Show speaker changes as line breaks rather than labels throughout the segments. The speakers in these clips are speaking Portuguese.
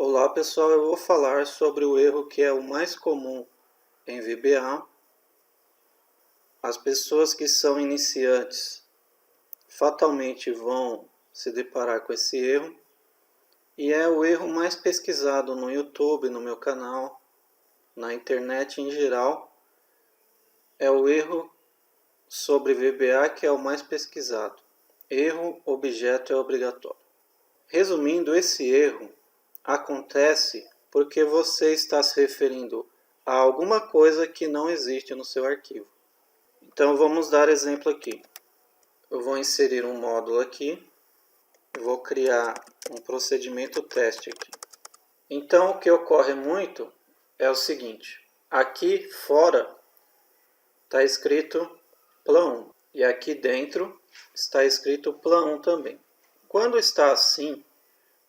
Olá pessoal, eu vou falar sobre o erro que é o mais comum em VBA. As pessoas que são iniciantes fatalmente vão se deparar com esse erro, e é o erro mais pesquisado no YouTube, no meu canal, na internet em geral. É o erro sobre VBA que é o mais pesquisado. Erro objeto é obrigatório. Resumindo, esse erro acontece porque você está se referindo a alguma coisa que não existe no seu arquivo. Então vamos dar exemplo aqui. Eu vou inserir um módulo aqui, vou criar um procedimento teste aqui. Então o que ocorre muito é o seguinte: aqui fora está escrito plan1 e aqui dentro está escrito plan1 também. Quando está assim,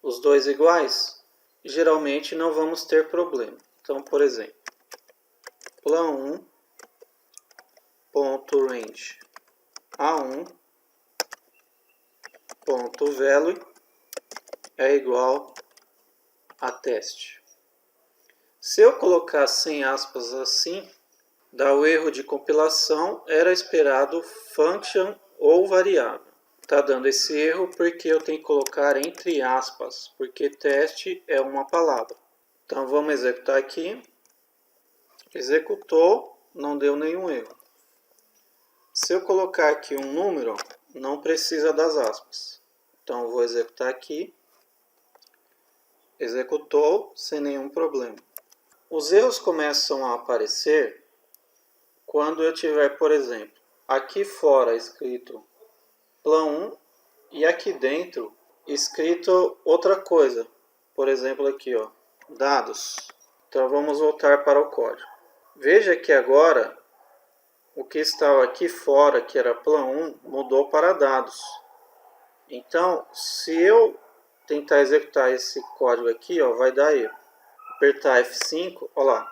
os dois iguais, geralmente não vamos ter problema. Então, por exemplo, plan1.range a1.value é igual a teste. Se eu colocar sem aspas assim, dá o erro de compilação, era esperado function ou variável. Está dando esse erro porque eu tenho que colocar entre aspas, porque teste é uma palavra. Então vamos executar aqui. Executou, não deu nenhum erro. Se eu colocar aqui um número, não precisa das aspas. Então eu vou executar aqui. Executou sem nenhum problema. Os erros começam a aparecer quando eu tiver, por exemplo, aqui fora escrito plan1 e aqui dentro escrito outra coisa. Por exemplo aqui, ó, dados. Então vamos voltar para o código. Veja que agora o que estava aqui fora, que era plan1, mudou para dados. Então, se eu tentar executar esse código aqui, ó, vai dar erro. Apertar F5, olha lá.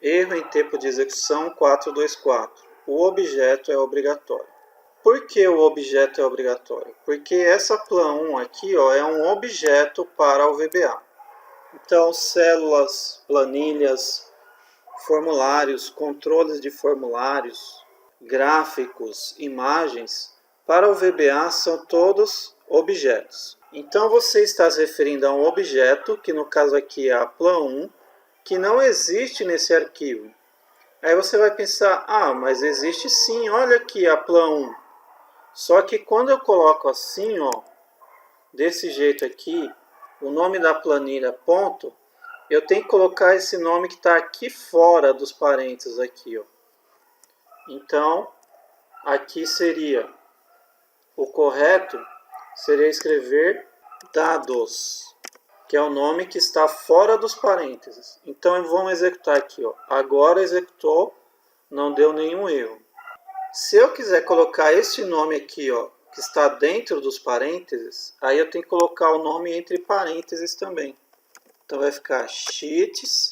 Erro em tempo de execução 424. O objeto é obrigatório. Por que o objeto é obrigatório? Porque essa plan1 aqui, ó, é um objeto para o VBA. Então, células, planilhas, formulários, controles de formulários, gráficos, imagens, para o VBA são todos objetos. Então você está se referindo a um objeto, que no caso aqui é a plan1, que não existe nesse arquivo. Aí você vai pensar, mas existe sim, olha aqui a plan1. Só que quando eu coloco assim, ó, desse jeito aqui, o nome da planilha ponto, eu tenho que colocar esse nome que está aqui fora dos parênteses aqui, ó. Então, aqui seria o correto, seria escrever dados, que é o nome que está fora dos parênteses. Então, vamos executar aqui, ó. Agora executou, não deu nenhum erro. Se eu quiser colocar esse nome aqui, ó, que está dentro dos parênteses, aí eu tenho que colocar o nome entre parênteses também. Então vai ficar sheets,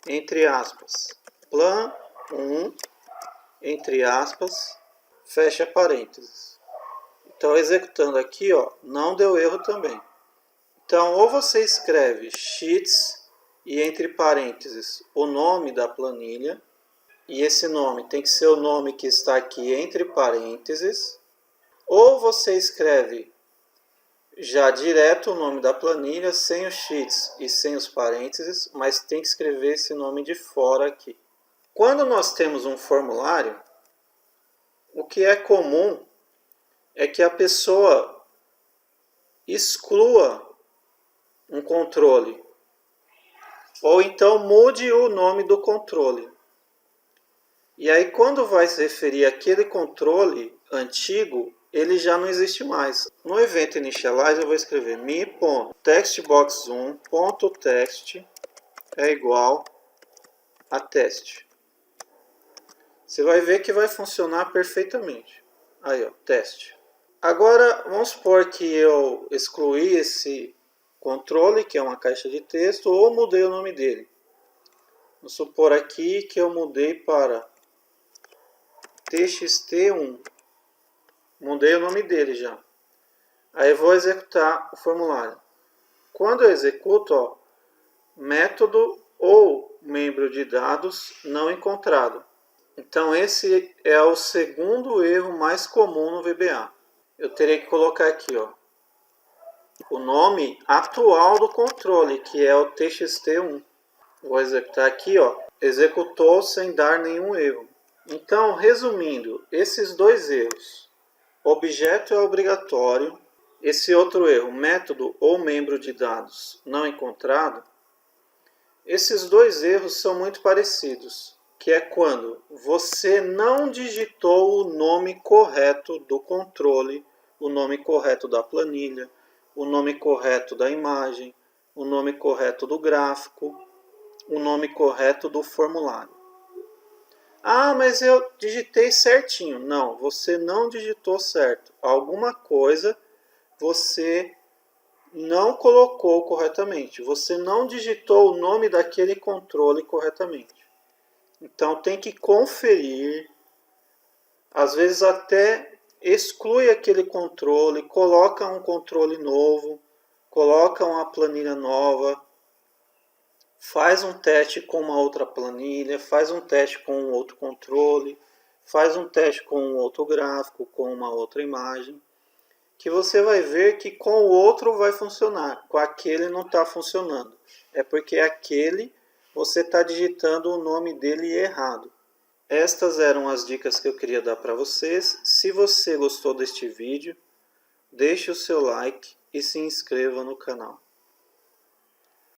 entre aspas, plan1, entre aspas, fecha parênteses. Então executando aqui, ó, não deu erro também. Então ou você escreve sheets e entre parênteses o nome da planilha, e esse nome tem que ser o nome que está aqui entre parênteses, ou você escreve já direto o nome da planilha, sem os sheets e sem os parênteses, mas tem que escrever esse nome de fora aqui. Quando nós temos um formulário, o que é comum é que a pessoa exclua um controle, ou então mude o nome do controle. E aí quando vai se referir àquele controle antigo, ele já não existe mais. No evento initialize eu vou escrever mi.textbox1.text é igual a teste. Você vai ver que vai funcionar perfeitamente. Aí, ó, teste. Agora vamos supor que eu excluí esse controle, que é uma caixa de texto, ou mudei o nome dele. Vamos supor aqui que eu mudei para txt1. Mudei o nome dele já. Aí eu vou executar o formulário. Quando eu executo, ó, método ou membro de dados não encontrado. Então esse é o segundo erro mais comum no VBA. Eu terei que colocar aqui, ó, o nome atual do controle, que é o txt1. Vou executar aqui, ó, executou sem dar nenhum erro. Então, resumindo, esses dois erros, objeto é obrigatório, esse outro erro, método ou membro de dados não encontrado, esses dois erros são muito parecidos, que é quando você não digitou o nome correto do controle, o nome correto da planilha, o nome correto da imagem, o nome correto do gráfico, o nome correto do formulário. Ah, mas eu digitei certinho. Não, você não digitou certo. Alguma coisa você não colocou corretamente. Você não digitou o nome daquele controle corretamente. Então tem que conferir. Às vezes até exclui aquele controle, coloca um controle novo, coloca uma planilha nova, faz um teste com uma outra planilha, faz um teste com um outro controle, faz um teste com um outro gráfico, com uma outra imagem, que você vai ver que com o outro vai funcionar, com aquele não está funcionando. É porque aquele você está digitando o nome dele errado. Estas eram as dicas que eu queria dar para vocês. Se você gostou deste vídeo, deixe o seu like e se inscreva no canal.